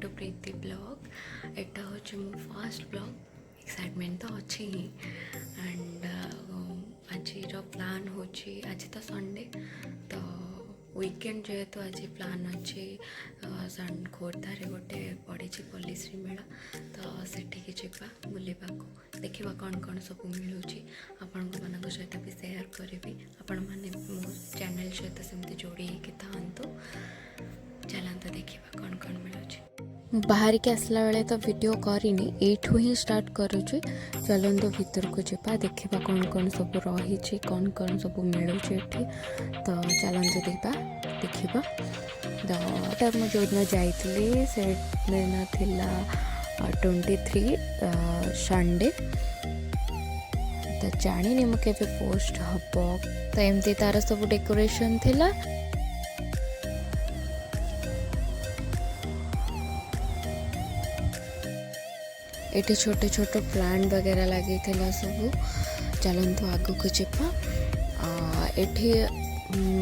To Preeti blog. एटा हूँ मो first blog. Excitement तो अच्छी ही एंड आज प्लान हूँ आज तो संडे तो वीकेंड जेहेतु आज प्लान अच्छी खोर्धार गोटे पड़ी पल्लिश्री मेला तो सेठिकी जावा बुलवा देखा कौन कौन सब मिलूँ आपण मान सहित भी सेयार करी आपण मैंने मो चैनल सहित सेमती जोड़ी था चलते देखा कौन कौन मिलूँ। बाहर के आसला बेले तो वीडियो करनी एठू ही स्टार्ट करुँच चलते भीतर को जावा देखा कौन कौन सब रही कौन कौन सब मिलूँ तो चलते देखा तो मुझे जो दिन जाइली से दिन थिला 23 संडे तो जानी मुझे पोस्ट हम तो एमती तार सब डेकोरेशन थिला एटी छोटे छोटे प्लांट वगैरह लगी थिला सब चलतु आग को जावा। एठी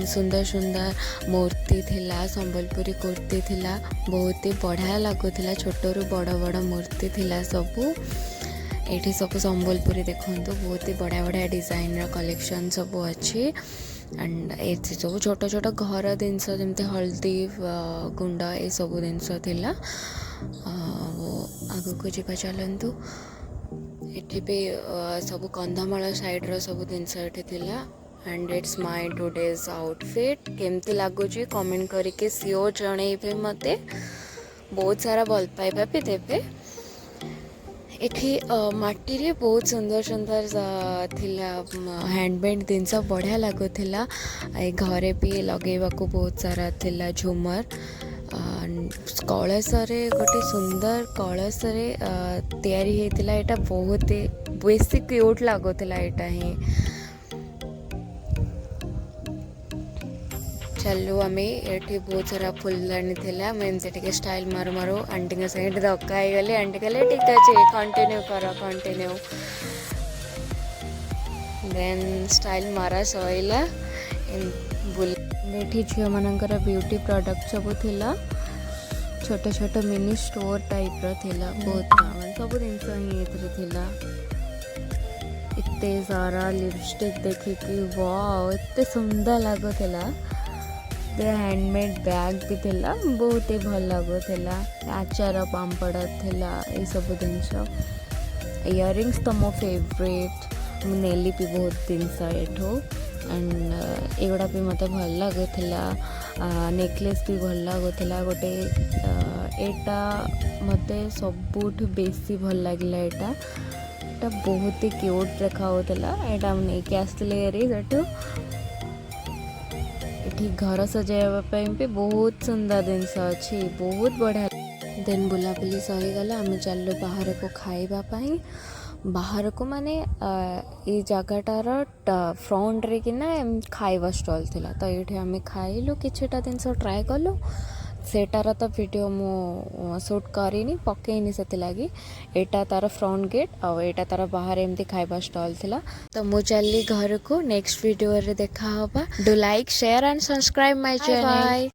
सुंदर सुंदर मूर्ति थिला संबलपुरी कुर्ती थिला बहुत ही बढ़िया लगुला छोटू बड़ बड़ मूर्ति थिला सबू एठी सब संबलपुरी देखते बहुत ही बढ़िया बढ़िया डिजाइन कलेक्शन सब अच्छी एंड ये सब छोट छोट घर जिनस जमी हल्दी गुंड ये सब जिनस थिला आग को जावा चलतु एठी भी सब कंधमाल साइड्र सब जिनस थिला and it's my today's outfit केमती लगुच कमेंट करके सियोर जणेबे मते बहुत सारा भल पाइबा भी देबे। एठी माटी रे बहुत सुंदर सुंदर थिला हैंडमेड जिनस बढ़िया लगुला घरे भी लगेबा को बहुत सारा थिला झुमर कलश गोटे सुंदर कलश तैयारी होता एटा बहुत बेसी क्यूट लगुला एटा ही चलू आम ये बहुत सारा फुलदानी थिला मुझे स्टाइल मारू मारू आंटी सहित धक्का हो गली आंटी कहले ठीक अच्छे कंटिन्यू कर कंटिन्यू देन स्टाइल मारा सैला बुले झील मानकर ब्यूटी प्रोडक्ट सब थिला छोटे छोटे मिनी स्टोर टाइप थिला बहुत सब जिन इतने सारा लिपस्टिक देखिकी वाओ इतने सुंदर लगुला हैंडमेड बैग भी थिला बहुत ही भल लगुला आचार पापड़ थिला ये सब जिनस इयरिंग्स तो मो फेवरेट नेली भी बहुत जिनस एठो एंड एगुड़ा भी मत भल लगुला नेकलेस भी भल लगुला गोटे एटा मते सबुठ बेसी भल लगिला एटा बहुत ही क्यूट देखा एटा नहीं आसती सेठू ये घर सजाइवाई भी बहुत सुंदर जिनस अच्छी बहुत बढ़िया देन बुलाबुली सहीगला आम चलू बाहर को खावाई बाहर को माने ये जगटार फ्रंट रे किना खाଇବା स्टॉल थिला तो ये आम खाइलु किछटा जिनस ट्राए कलु सेटार तो वीडियो मु शूट करनी पकईनी से लगी एटा तार फ्रंट गेट और एटा तार बाहर एमती खाଇବା स्टॉल थिला तो मु चली घर को नेक्स्ट वीडियो रे देखा होबा do like share and subscribe my channel.